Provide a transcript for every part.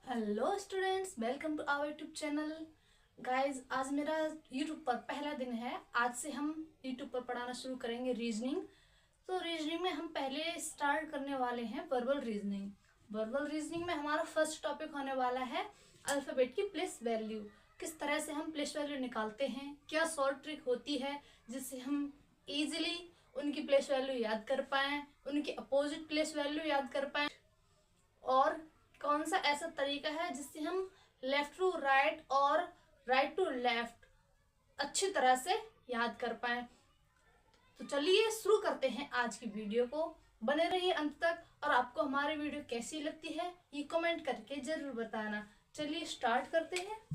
Hello students, welcome to our YouTube channel. Guys, आज मेरा YouTube पर पहला दिन है। आज से हम यूट्यूब पर पढ़ाना शुरू करेंगे रीजनिंग। तो रीजनिंग में हम पहले स्टार्ट करने वाले हैं वर्बल रीजनिंग। वर्बल रीजनिंग में हमारा फर्स्ट टॉपिक होने वाला है अल्फ़ाबेट की प्लेस वैल्यू। किस तरह से हम प्लेस वैल्यू निकालते हैं, क्या शॉर्ट ट्रिक होती है जिससे हम इजीली उनकी प्लेस वैल्यू याद कर पाएँ, उनकी अपोजिट प्लेस वैल्यू याद कर पाएँ, और कौन सा ऐसा तरीका है जिससे हम लेफ्ट टू राइट और राइट टू लेफ्ट अच्छी तरह से याद कर पाए। तो चलिए शुरू करते हैं आज की वीडियो को। बने रहिए अंत तक, और आपको हमारी वीडियो कैसी लगती है ये कमेंट करके जरूर बताना। चलिए स्टार्ट करते हैं।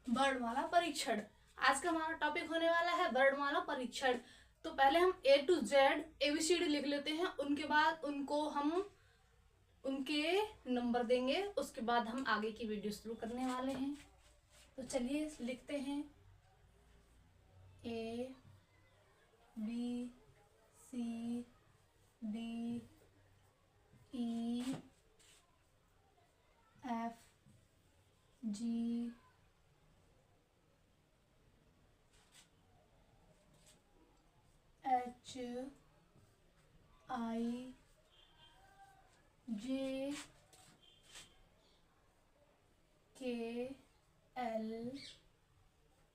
वर्णमाला परीक्षण। आज का हमारा टॉपिक होने वाला है वर्णमाला परीक्षण। तो पहले हम A to Z ABCD लिख लेते हैं, उनके बाद उनको हम उनके नंबर देंगे, उसके बाद हम आगे की वीडियो शुरू करने वाले हैं। तो चलिए लिखते हैं A B C D E F G H I J K L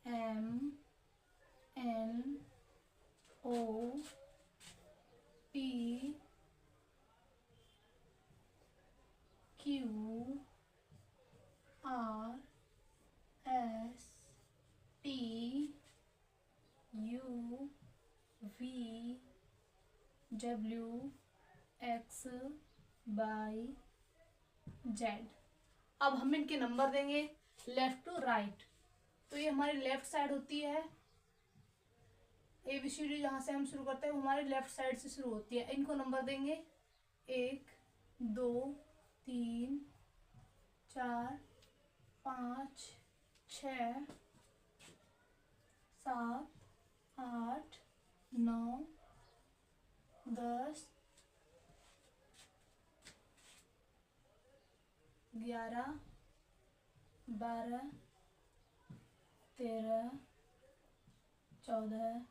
M N O P Q R S T U V W X Y Z। अब हम इनके नंबर देंगे लेफ्ट टू राइट। तो ये हमारी लेफ्ट साइड होती है। ABCD जहाँ से हम शुरू करते हैं वो हमारी लेफ्ट साइड से शुरू होती है। इनको नंबर देंगे 1 2 3 4 5 6 7 8 9 10 11 12 13 14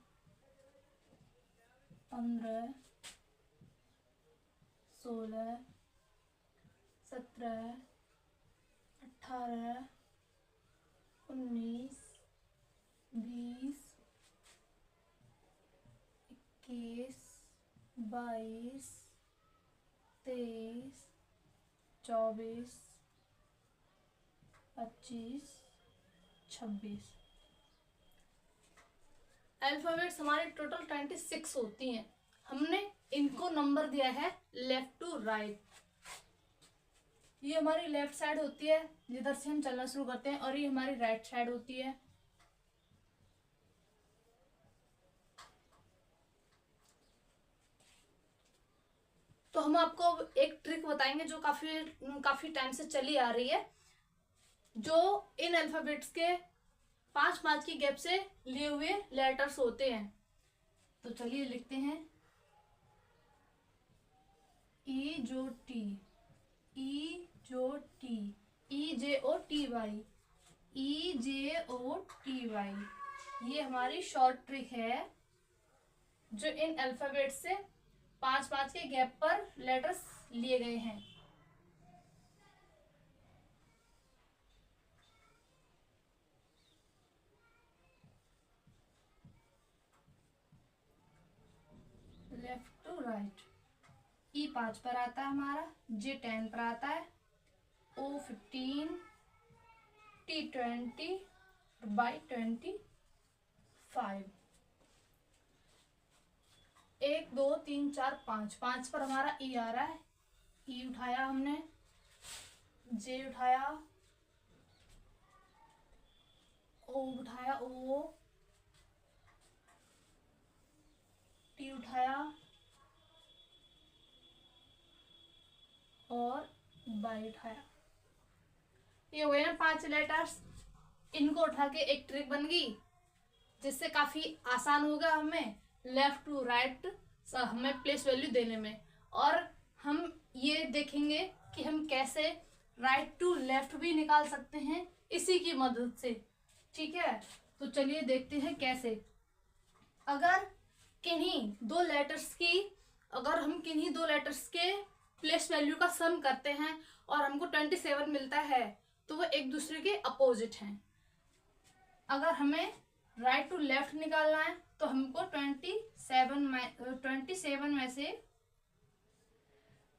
15 16 17 18 19 20 21 22 23 24 25 26। अल्फाबेट्स हमारे टोटल 26 होती हैं। हमने इनको नंबर दिया है लेफ्ट टू राइट। ये हमारी लेफ्ट साइड होती है जिधर से हम चलना शुरू करते हैं, और ये हमारी राइट साइड होती है। तो हम आपको एक ट्रिक बताएंगे जो काफी टाइम से चली आ रही है, जो इन अल्फाबेट्स के 5 की गैप से लिए हुए लेटर्स होते हैं। तो चलिए लिखते हैं E जो T, E जो T, EJOTY, EJOTY। ये हमारी शॉर्ट ट्रिक है जो इन अल्फाबेट से 5 के गैप पर लेटर्स लिए गए हैं। Left to right. E 5 पर आता है हमारा, J 10 पर आता है, O 15, T 20, Y 25। 1 2 3 4 5 पर हमारा E आ रहा है। E उठाया हमने, J उठाया, O उठाया, O टी उठाया और बाई उठाया। ये हो गए ना 5 लेटर्स। इनको उठा के एक ट्रिक बन गई जिससे काफी आसान होगा हमें लेफ्ट टू राइट हमें प्लेस वैल्यू देने में। और हम ये देखेंगे कि हम कैसे राइट टू लेफ्ट भी निकाल सकते हैं इसी की मदद से। ठीक है, तो चलिए देखते हैं कैसे। अगर हम किन्हीं दो लेटर्स के प्लेस वैल्यू का सम करते हैं और हमको 27 मिलता है तो वो एक दूसरे के अपोजिट हैं। अगर हमें राइट टू लेफ्ट निकालना है तो हमको 27 में से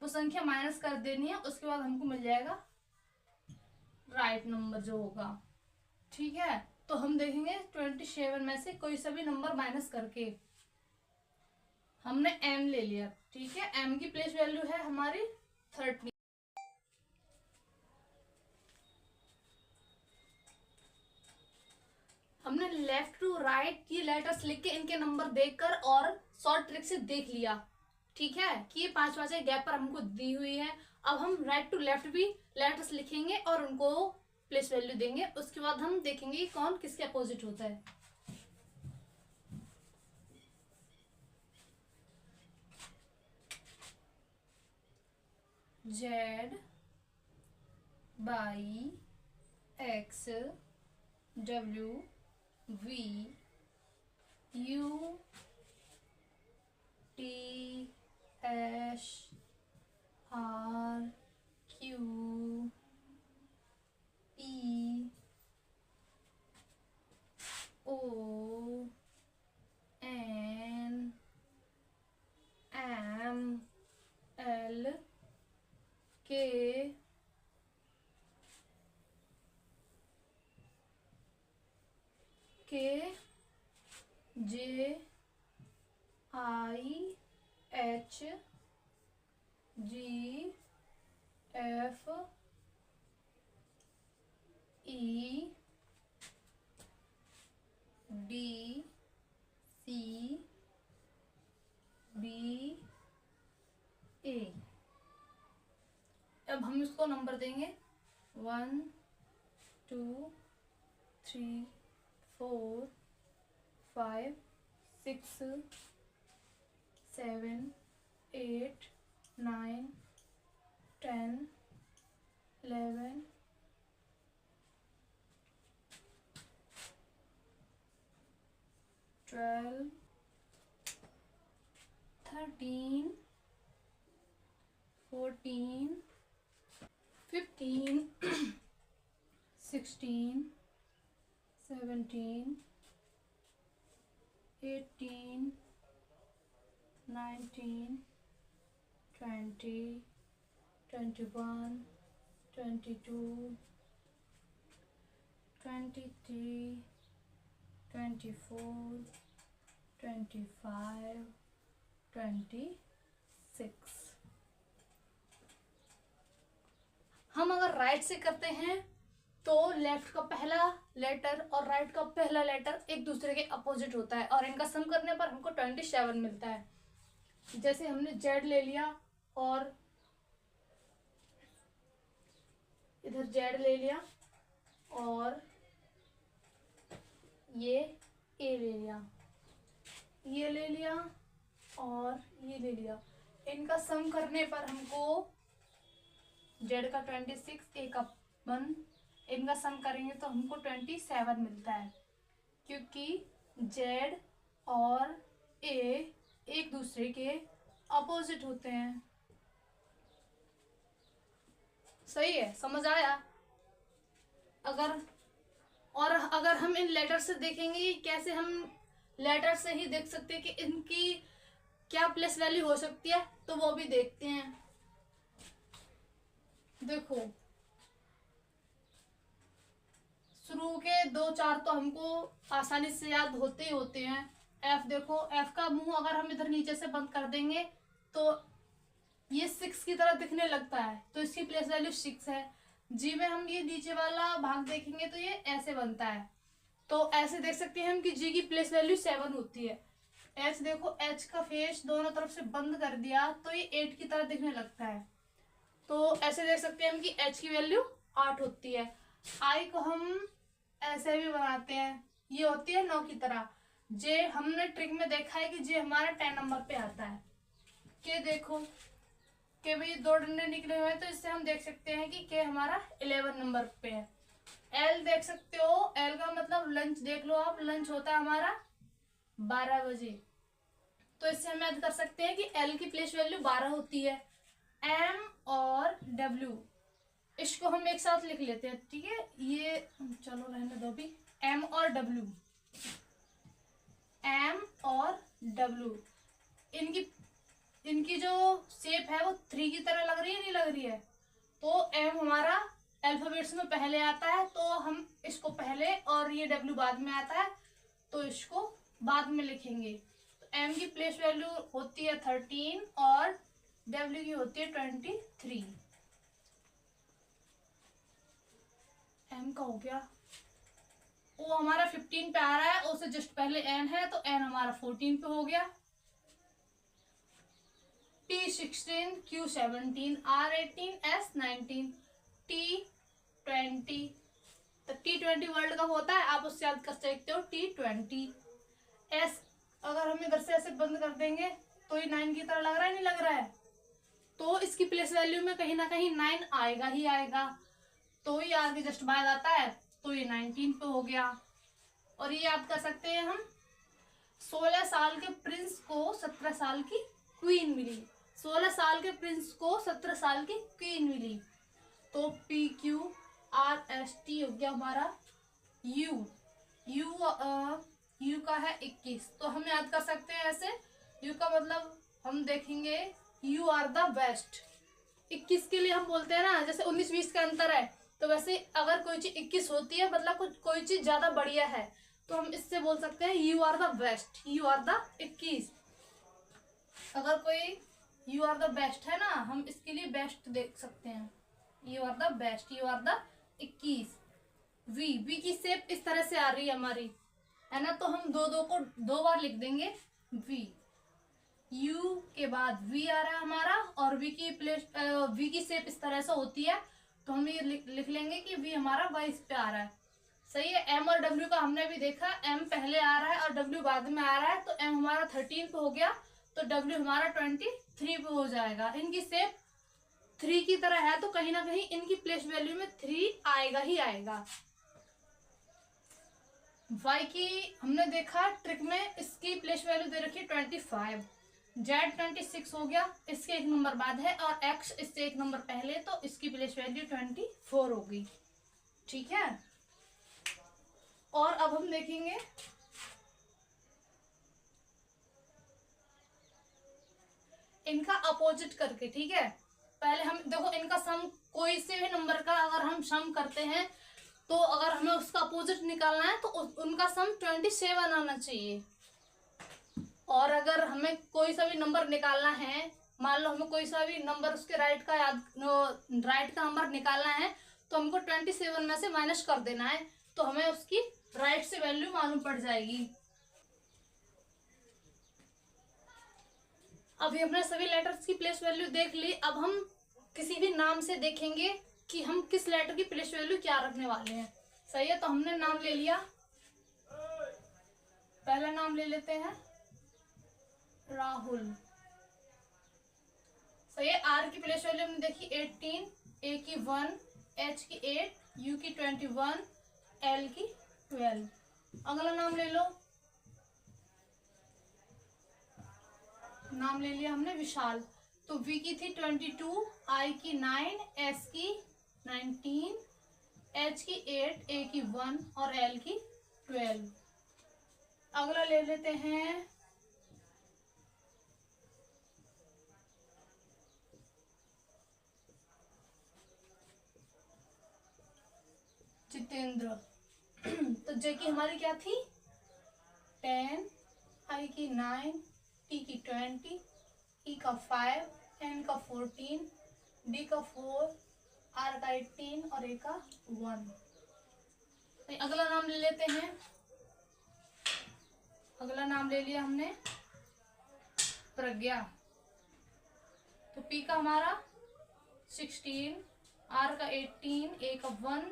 वो संख्या माइनस कर देनी है, उसके बाद हमको मिल जाएगा राइट नंबर जो होगा। ठीक है, तो हम देखेंगे 27 में से कोई सा भी नंबर माइनस करके। हमने m ले लिया। ठीक है, m की प्लेस वैल्यू है हमारी 30। हमने लेफ्ट टू राइट ये लेटर्स लिख के इनके नंबर देखकर और शॉर्ट ट्रिक से देख लिया। ठीक है, कि ये 5 गैप पर हमको दी हुई है। अब हम राइट टू लेफ्ट भी लेटर्स लिखेंगे और उनको प्लेस वैल्यू देंगे। उसके बाद हम देखेंगे कि कौन किसके अपोजिट होता है। Z by X W V U T H R Q E O N M L K J I H G F E D C B A। अब हम इसको नंबर देंगे 1 2 3 4 5 6 7 8 9 10 11 12 13 14 15 16 17 18 19 20 21 22 23 24 25 26। हम अगर राइट से करते हैं तो लेफ्ट का पहला लेटर और राइट का पहला लेटर एक दूसरे के अपोजिट होता है और इनका सम करने पर हमको 27 मिलता है। जैसे हमने जेड ले लिया और इधर जेड ले लिया और ये ए ले लिया, ये ले लिया और ये ले लिया। इनका सम करने पर हमको जेड का 26, ए का 1, इनका सम करेंगे तो हमको 27 मिलता है क्योंकि जेड और ए एक दूसरे के अपोजिट होते हैं। सही है, समझ आया? अगर हम इन लेटर से देखेंगे कैसे हम लेटर से ही देख सकते हैं कि इनकी क्या प्लेस वैल्यू हो सकती है, तो वो भी देखते हैं। देखो शुरू के 2-4 तो हमको आसानी से याद होते ही होते हैं। एफ देखो, एफ का मुंह अगर हम इधर नीचे से बंद कर देंगे तो ये 6 की तरह दिखने लगता है, तो इसकी प्लेस वैल्यू 6 है। जी में हम ये नीचे वाला भाग देखेंगे तो ये ऐसे बनता है, तो ऐसे देख सकते हैं हम कि जी की प्लेस वैल्यू 7 होती है। एच देखो, एच का फेस दोनों तरफ से बंद कर दिया तो ये 8 की तरह दिखने लगता है। तो ऐसे देख सकते हैं हम कि एच की वैल्यू 8 होती है। आई को हम ऐसे भी बनाते हैं, ये होती है 9 की तरह। जे हमने ट्रिक में देखा है कि जे हमारा 10 नंबर पे आता है। के देखो के भाई 2 डंडे निकले हुए हैं, तो इससे हम देख सकते हैं कि के हमारा 11 नंबर पे है। एल देख सकते हो, एल का मतलब लंच देख लो आप, लंच होता है हमारा 12 बजे। तो इससे हम याद कर सकते हैं कि एल की प्लेस वैल्यू 12 होती है। एम और डब्ल्यू, इसको हम एक साथ लिख लेते हैं, ठीक है। ये चलो रहने दो भी। एम और डब्ल्यू, एम और डब्ल्यू, इनकी इनकी जो शेप है वो 3 की तरह लग रही है, नहीं लग रही है। तो एम हमारा अल्फाबेट्स में पहले आता है, तो हम इसको पहले, और ये डब्ल्यू बाद में आता है, तो इसको बाद में लिखेंगे। तो एम की प्लेस वैल्यू होती है 13 और डब्ल्यू की होती है 23। एम का हो गया, वो हमारा 15 पे आ रहा है, उससे जस्ट पहले एन है, तो एन हमारा 14 पे हो गया। T16, Q17, R18, S19, T20। तो T20 वर्ल्ड कप होता है, आप उससे याद कर सकते हो T20। S अगर हम इधर से ऐसे बंद कर देंगे तो ये 9 की तरह लग रहा है, नहीं लग रहा है। तो इसकी प्लेस वैल्यू में कहीं ना कहीं 9 आएगा ही आएगा, तो ये आगे जस्ट बाद आता है, तो ये 19 पे हो गया। और ये याद कर सकते हैं हम, 16 साल के प्रिंस को 17 साल की क्वीन मिली। 16 साल के प्रिंस को 17 साल की क्वीन मिली। तो PQRST हो गया हमारा। यू यू का है 21, तो हम याद कर सकते हैं ऐसे। यू का मतलब हम देखेंगे, यू आर द बेस्ट। 21 के लिए हम बोलते हैं ना, जैसे 19-20 का अंतर है, तो वैसे अगर कोई चीज 21 होती है मतलब कोई चीज ज्यादा बढ़िया है, तो हम इससे बोल सकते हैं you are the best, you are the 21। अगर कोई यू आर द बेस्ट है ना, हम इसके लिए बेस्ट देख सकते हैं, you are the best, you are the 21। V की शेप इस तरह से आ रही है हमारी, है ना, तो हम दो को 2 बार लिख देंगे। वी, यू के बाद वी आ रहा है हमारा, और वी की शेप इस तरह से होती है, तो हम ये लिख लेंगे कि वी हमारा 22 पे आ रहा है। सही है। एम और डब्ल्यू का हमने भी देखा, एम पहले आ रहा है और डब्ल्यू बाद में आ रहा है, तो एम हमारा 13 पे हो गया, तो डब्ल्यू हमारा 23 पे हो जाएगा। इनकी शेप 3 की तरह है, तो कहीं ना कहीं इनकी प्लेस वैल्यू में 3 आएगा ही आएगा। वाई की हमने देखा ट्रिक में, इसकी प्लेस वैल्यू दे रखी 25। जेड 26 हो गया, इसके 1 नंबर बाद है, और एक्स इससे 1 नंबर पहले, तो इसकी प्लेस वैल्यू 24 होगी। ठीक है। और अब हम देखेंगे इनका अपोजिट करके, ठीक है। पहले हम देखो, इनका सम कोई से भी नंबर का अगर हम सम करते हैं, तो अगर हमें उसका अपोजिट निकालना है तो उनका सम 27 आना चाहिए। और अगर हमें कोई सा भी नंबर निकालना है, मान लो हमें कोई सा भी नंबर उसके राइट का नंबर निकालना है, तो हमको 27 में से माइनस कर देना है, तो हमें उसकी राइट से वैल्यू मालूम पड़ जाएगी। अभी हमने सभी लेटर्स की प्लेस वैल्यू देख ली। अब हम किसी भी नाम से देखेंगे कि हम किस लेटर की प्लेस वैल्यू क्या रखने वाले हैं। सही है। तो हमने नाम ले लिया, पहला नाम ले लेते हैं राहुल। सही है। आर की प्लेस वैल्यू हमने देखी 18, ए की 1, एच की 8, यू की 21, एल की 12। अगला नाम ले लो, नाम ले लिया हमने विशाल। तो वी की थी 22, आई की 9, एस की 19, एच की 8, ए की 1 और एल की 12। अगला ले लेते हैं जितेंद्र। तो जे की हमारी क्या थी 10, आई की 9, टी की 20, ई का 5, एन का 14, डी का 4, आर का 18 और ए का 1। अगला नाम ले लेते हैं, अगला नाम ले लिया हमने प्रज्ञा। तो P का हमारा 16, R का 18, A का 1,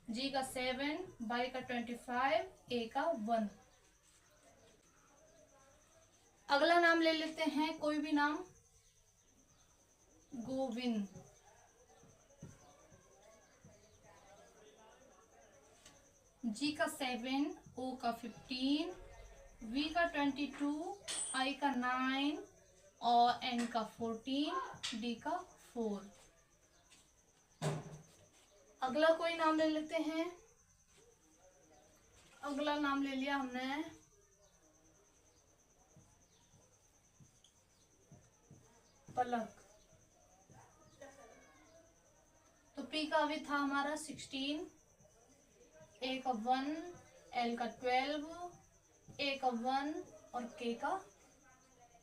G का 7, Y का 25, A का 1। अगला नाम ले लेते हैं, कोई भी नाम। गोविंद। G का 7, O का 15, V का 22, I का 9 और N का 14, D का 4। अगला कोई नाम ले लेते हैं। अगला नाम ले लिया हमने पलक। तो P का भी था हमारा 16, A का 1, L का 12, A का 1 और K का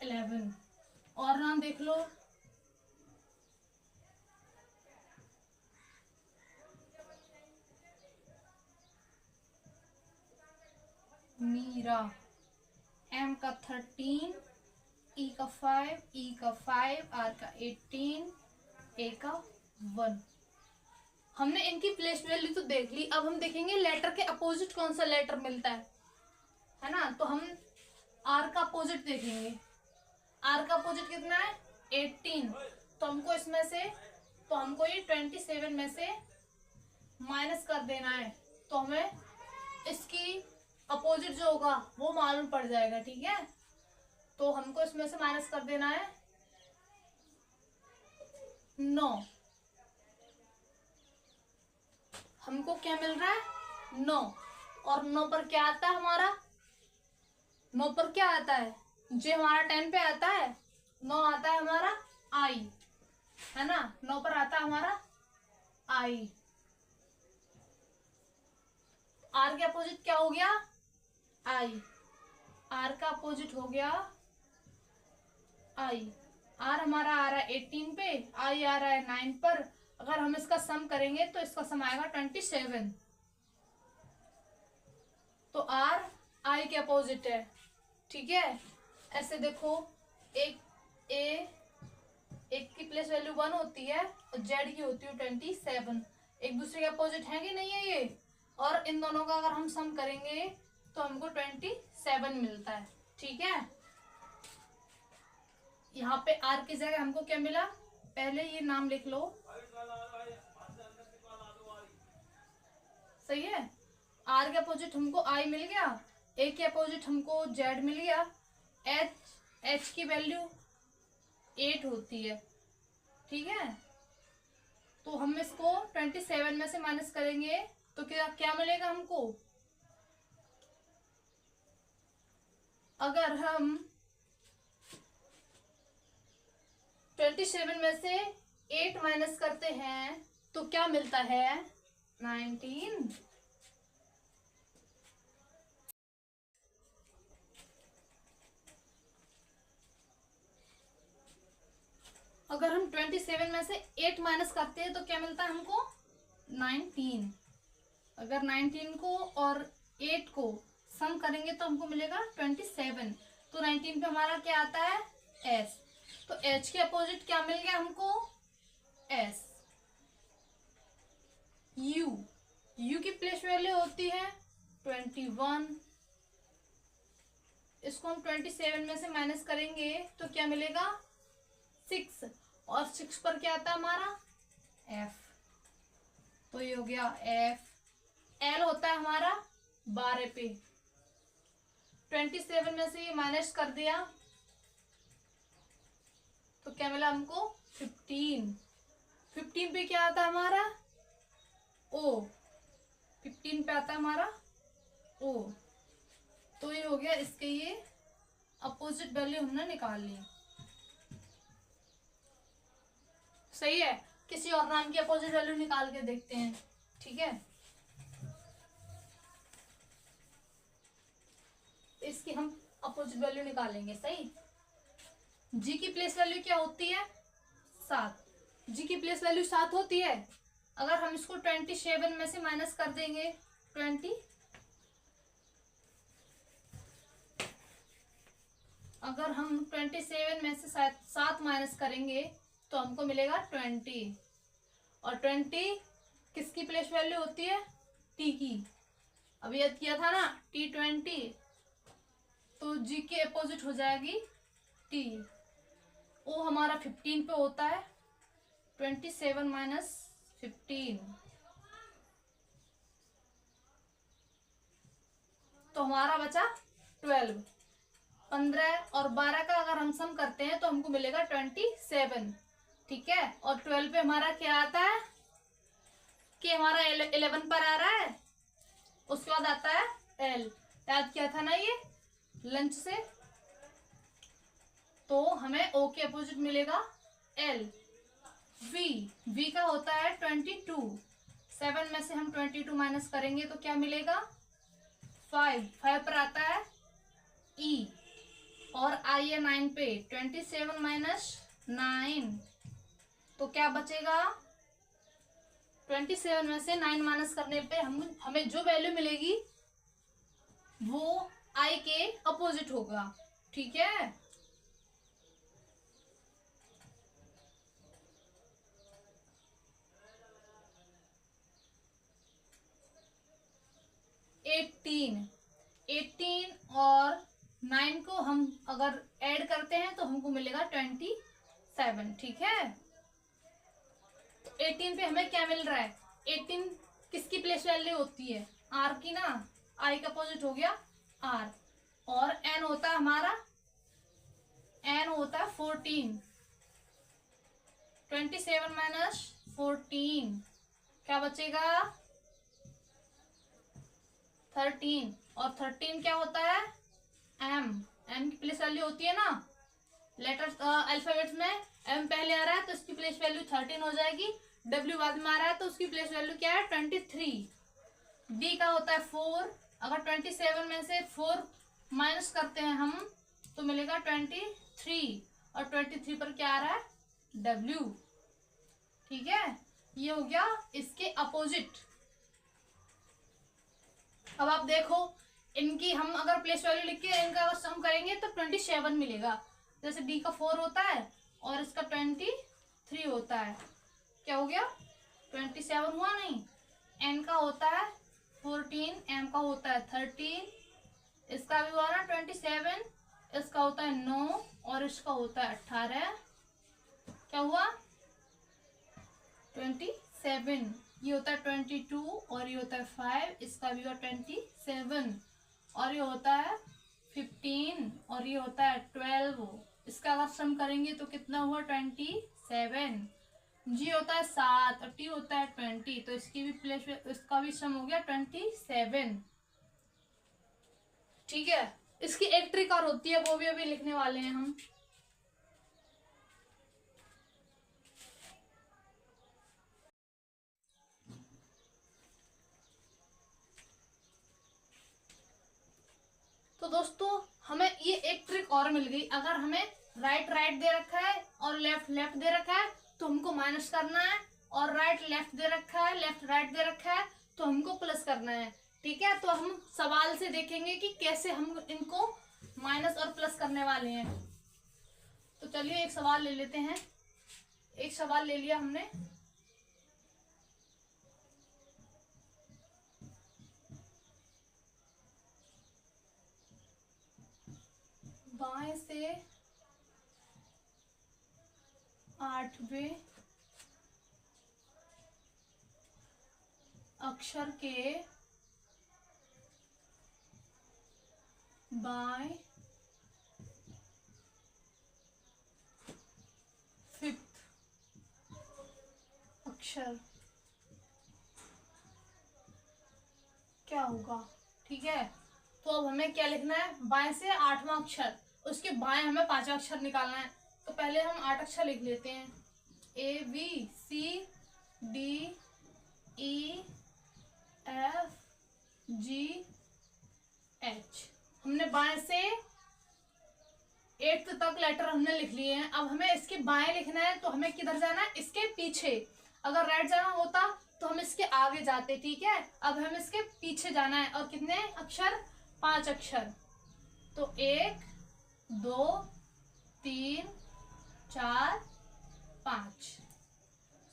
11। और नाम देख लो। मीरा। M का 13, E का 5, E का 5, R का 18, A का 1। हमने इनकी प्लेस वैल्यू तो देख ली। अब हम देखेंगे लेटर के अपोजिट कौन सा लेटर मिलता है ना। तो हम R का अपोजिट देखेंगे। R का अपोजिट कितना है? 18। तो हमको इसमें से, तो हमको ये 27 में से माइनस कर देना है। तो हमें इसकी अपोजिट जो होगा वो मालूम पड़ जाएगा। ठीक है, तो हमको इसमें से माइनस कर देना है 9। हमको क्या मिल रहा है? 9। और 9 पर क्या आता है हमारा? 9 पर क्या आता है? जो हमारा 10 पे आता है, 9 आता है हमारा I, है ना। 9 पर आता है हमारा I। R के अपोजिट क्या हो गया? I। R का अपोजिट हो गया I। R हमारा आ रहा है 18 पे, I आ रहा है 9 पर। अगर हम इसका सम करेंगे तो इसका सम आएगा 27। तो R I के अपोजिट है। ठीक है, ऐसे देखो, एक की प्लेस वैल्यू 1 होती है और Z की होती है 27। एक दूसरे के अपोजिट है कि नहीं है ये। और इन दोनों का अगर हम सम करेंगे तो हमको 27 मिलता है। ठीक है, यहाँ पे R की जगह हमको क्या मिला? पहले ये नाम लिख लो, सही है। R के अपोजिट हमको I मिल गया, A के अपोजिट हमको Z मिल गया। H की वैल्यू 8 होती है। ठीक है, तो हम इसको 27 में से माइनस करेंगे तो क्या मिलेगा हमको? अगर हम 27 में से 8 माइनस करते हैं तो क्या मिलता है? 19। अगर हम 27 में से 8 माइनस करते हैं तो क्या मिलता है हमको? 19। अगर 19 को और 8 को सम करेंगे तो हमको मिलेगा 27। तो 19 पे हमारा क्या आता है? S। तो H के अपोजिट क्या मिल गया हमको? S। U की प्लेस वैल्यू होती है 21। इसको हम 27 में से माइनस करेंगे तो क्या मिलेगा? 6। और 6 पर क्या आता है हमारा? F। तो ये हो गया F। L होता है हमारा 12 पे। 27 में से ये माइनस कर दिया तो क्या मिला हमको? 15। 15 पे क्या आता है हमारा? O। 15 पे आता है हमारा O। तो ये हो गया, इसके ये अपोजिट वैल्यू हमने निकाल ली। सही है, किसी और नाम की अपोजिट वैल्यू निकाल के देखते हैं। ठीक है, इसकी हम अपोजिट वैल्यू निकालेंगे। सही, G की प्लेस वैल्यू क्या होती है? 7। G की प्लेस वैल्यू 7 होती है। अगर हम इसको 27 में से माइनस कर देंगे 20, अगर हम 27 में से 7 माइनस करेंगे तो हमको मिलेगा 20। और 20 किसकी प्लेस वैल्यू होती है? टी की। अभी याद किया था ना T20, तो जी के अपोजिट हो जाएगी टी। ओ हमारा 15 पे होता है, 27 माइनस 15, तो हमारा बचा 12। 15 और 12 का अगर हम सम करते हैं तो हमको मिलेगा 27, ठीक है। और 12 पे हमारा क्या आता है कि हमारा 11 पर आ रहा है, उसके बाद आता है एल। याद किया था ना ये लंच से, तो हमें ओ के अपोजिट मिलेगा एल। वी का होता है 22। 7 में से हम 22 माइनस करेंगे तो क्या मिलेगा? 5 पर आता है ई। और आई है 9 पे, 27 माइनस 9, तो क्या बचेगा? 27 में से 9 माइनस करने पे हमें जो वैल्यू मिलेगी वो आई के अपोजिट होगा, ठीक है। एटीन और 9 को हम अगर ऐड करते हैं तो हमको मिलेगा 27, ठीक है। तो 18 पे हमें क्या मिल रहा है? 18 किसकी प्लेस वैल्यू होती है? आर की ना। आई का अपोजिट हो गया आर। और एन होता है हमारा, एन होता है 14। 27 माइनस 14 क्या बचेगा? 13। और 13 क्या होता है? एम। एम की प्लेस वैल्यू होती है ना, लेटर्स अल्फाबेट्स में एम पहले आ रहा है तो इसकी प्लेस वैल्यू 13 हो जाएगी। डब्ल्यू बाद में आ रहा है तो उसकी प्लेस वैल्यू क्या है? 23। डी का होता है 4। अगर 27 में से 4 माइनस करते हैं हम तो मिलेगा 23। और 23 पर क्या आ रहा है? डब्ल्यू, ठीक है। ये हो गया इसके अपोजिट। अब आप देखो, इनकी हम अगर प्लेस वैल्यू लिख के इनका अगर सम करेंगे तो 27 मिलेगा। जैसे डी का 4 होता है और इसका 23 होता है, क्या हो गया? 27 हुआ नहीं। एन का होता है 14, एम का होता है 13, इसका भी हुआ ना 27, इसका होता है 9 और इसका होता है 18, क्या हुआ? 27। ये होता है 22 और ये होता है 5, इसका भी हुआ 27। और ये होता है 15 और ये होता है 12। इसका अगर सम करेंगे तो कितना हुआ? 27। जी होता है 7 और टी होता है 20, तो इसकी भी प्लेस, इसका भी सम हो गया 27, ठीक है। इसकी एक ट्रिक और होती है, वो भी अभी लिखने वाले हैं हम। तो दोस्तों हमें ये एक ट्रिक और मिल गई। अगर हमें राइट राइट दे रखा है और लेफ्ट लेफ्ट दे रखा है तो हमको माइनस करना है, और राइट लेफ्ट दे रखा है, लेफ्ट राइट दे रखा है तो हमको प्लस करना है, ठीक है। तो हम सवाल से देखेंगे कि कैसे हम इनको माइनस और प्लस करने वाले हैं। तो चलिए एक सवाल ले लेते हैं। एक सवाल ले लिया हमने। बाएं से 8वें अक्षर के बाएं 5th अक्षर क्या होगा, ठीक है। तो अब हमें क्या लिखना है? बाएं से 8वां अक्षर, उसके बाएं हमें 5वां अक्षर निकालना है। तो पहले हम 8 अक्षर लिख लेते हैं। ABCDEFGH। हमने बाएं से 8th तक लेटर हमने लिख लिए हैं। अब हमें इसके बाएं लिखना है तो हमें किधर जाना है? इसके पीछे। अगर राइट जाना होता तो हम इसके आगे जाते, ठीक है। अब हमें इसके पीछे जाना है। और कितने अक्षर? 5 अक्षर। तो 1 2 3 4 5।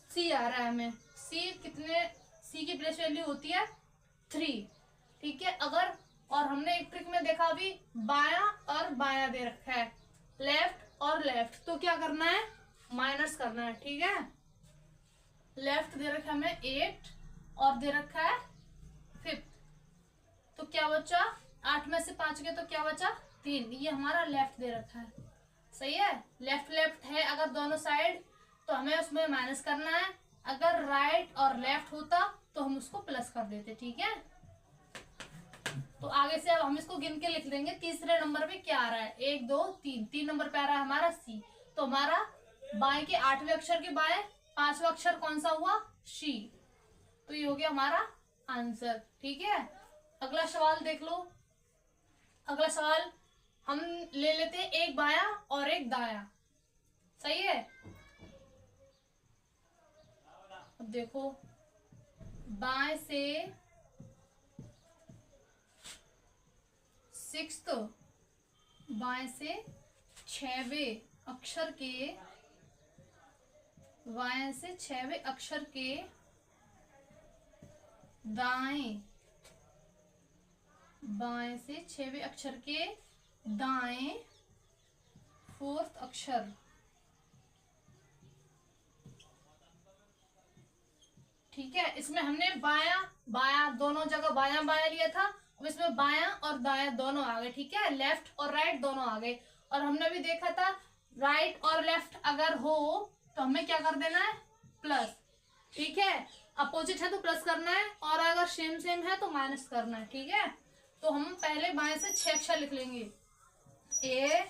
सी आ रहा है हमें। सी कितने, सी की प्लेस वैल्यू होती है 3। ठीक है, अगर और हमने एक ट्रिक में देखा अभी बायां और बायां दे रखा है, लेफ्ट और लेफ्ट, तो क्या करना है, माइनस करना है। ठीक है, लेफ्ट दे रखा है हमें 8 और दे रखा है 5, तो क्या बचा, 8 में से 5 गए तो क्या बचा 3। ये हमारा लेफ्ट दे रखा है। सही है, लेफ्ट लेफ्ट है अगर दोनों साइड तो हमें उसमें माइनस करना है, अगर राइट और लेफ्ट होता तो हम उसको प्लस कर देते। ठीक है, तो आगे से अब हम इसको गिन के लिख लेंगे। तीसरे नंबर पे क्या आ रहा है, 1 2 3, 3 नंबर पे आ रहा है हमारा सी। तो हमारा बाएं के 8वें अक्षर के बाएं 5वां अक्षर कौन सा हुआ, शी। तो ये हो गया हमारा आंसर। ठीक है, अगला सवाल देख लो। अगला सवाल हम ले लेते हैं एक बायां और एक दायां। सही है, अब देखो बाएं से 6th, बाएं से 6वें अक्षर के, बाएं से 6वें अक्षर के दाएं, बाएं से 6वें अक्षर के दाएं 4th अक्षर। ठीक है, इसमें हमने बायां बायां दोनों जगह बायां बायां लिया था, अब इसमें बायां और दायां दोनों आ गए। ठीक है, लेफ्ट और राइट दोनों आ गए। और हमने भी देखा था राइट और लेफ्ट अगर हो तो हमें क्या कर देना है, प्लस। ठीक है, अपोजिट है तो प्लस करना है, और अगर सेम सेम है तो माइनस करना है। ठीक है, तो हम पहले बाएं से 6 अक्षर लिख लेंगे, A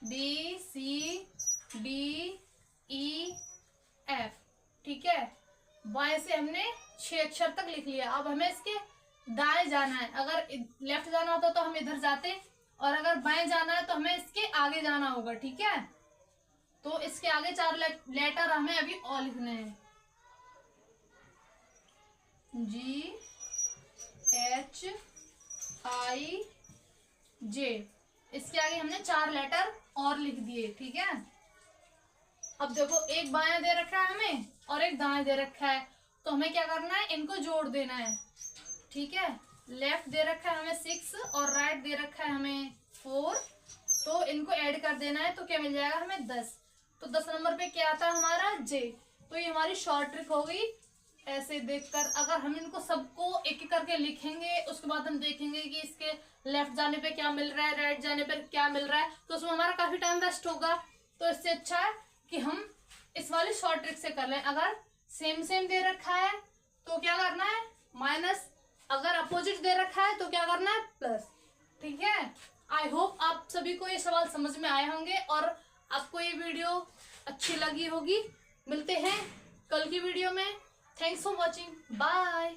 B C D E F। ठीक है, बाएं से हमने 6 अक्षर तक लिख लिया। अब हमें इसके दाएं जाना है, अगर लेफ्ट जाना होता तो हम इधर जाते, और अगर बाएं जाना है तो हमें इसके आगे जाना होगा। ठीक है, तो इसके आगे 4 लेटर हमें अभी और लिखने हैं, G H I J। इसके आगे हमने 4 लेटर और लिख दिए। ठीक है, अब देखो एक बायां दे रखा है हमें और एक दाएं दे रखा है, तो हमें क्या करना है, इनको जोड़ देना है। ठीक है, लेफ्ट दे रखा है हमें 6 और राइट दे रखा है हमें 4, तो इनको ऐड कर देना है, तो क्या मिल जाएगा हमें 10। तो 10 नंबर पे क्या आता है हमारा जे। तो ये हमारी शॉर्ट ट्रिक हो गई। ऐसे देखकर अगर हम इनको सबको एक एक करके लिखेंगे, उसके बाद हम देखेंगे कि इसके लेफ्ट जाने पे क्या मिल रहा है, राइट जाने पर क्या मिल रहा है, तो उसमें हमारा काफी टाइम वेस्ट होगा। तो इससे अच्छा है कि हम इस वाली शॉर्ट ट्रिक से कर लें। अगर सेम सेम दे रखा है तो क्या करना है, माइनस, अगर अपोजिट दे रखा है तो क्या करना है, प्लस। ठीक है, आई होप आप सभी को ये सवाल समझ में आए होंगे और आपको ये वीडियो अच्छी लगी होगी। मिलते हैं कल की वीडियो में। Thanks for watching, bye.